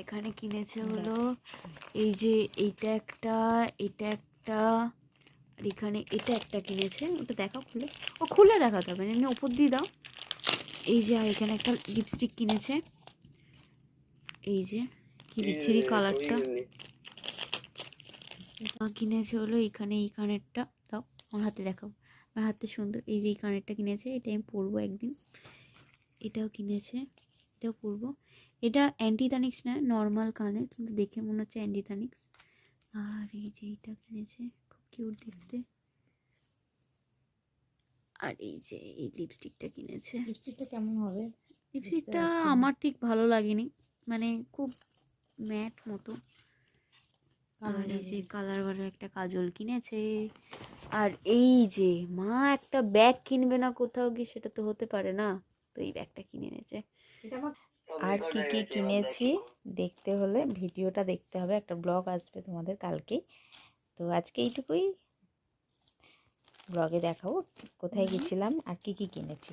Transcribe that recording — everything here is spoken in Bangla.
এখানে কিনেছে হলো এই যে এইটা একটা, এটা একটা, আর এখানে এটা একটা কিনেছে। ওটা দেখাও খুলে, ও খুলে দেখাতে হবে, এমনি ওপর দিয়ে দাও। এই যে আর এখানে একটা লিপস্টিক কিনেছে, এই যে কি বিচ্ছিরি কালারটা। কিনেছে হলো এখানে এই কানেরটা, দাও আমার হাতে দেখাও, আমার হাতে সুন্দর। এই যে এই কানেরটা কিনেছে, এটা আমি পরবো একদিন। এটাও কিনেছে, এটাও পরবো। এটা অ্যান্টিথানিক্স না, নর্মাল কানের, কিন্তু দেখে মনে হচ্ছে অ্যান্টিথানিক্স। আর এই যে এইটা কিনেছে, খুব কিউট দেখতে। আর এই যে এই লিপস্টিকটা কিনেছে। লিপস্টিকটা কেমন হবে? লিপস্টিকটা আমার ঠিক ভালো লাগেনি, মানে খুব ম্যাট মতো। আর এই যে কালার ভালো একটা কাজল কিনেছে। আর এই যে মা একটা ব্যাগ কিনবে না কোথাও গিয়ে, সেটা তো হতে পারে না, তো এই ব্যাগটা কিনে এনেছে। আর কি কি কিনেছি দেখতে হলে ভিডিওটা দেখতে হবে, একটা ব্লগ আসবে তোমাদের কালকেই। তো আজকে এইটুকুই, ব্লগে দেখাবো কোথায় গেছিলাম আর কি কি কিনেছি।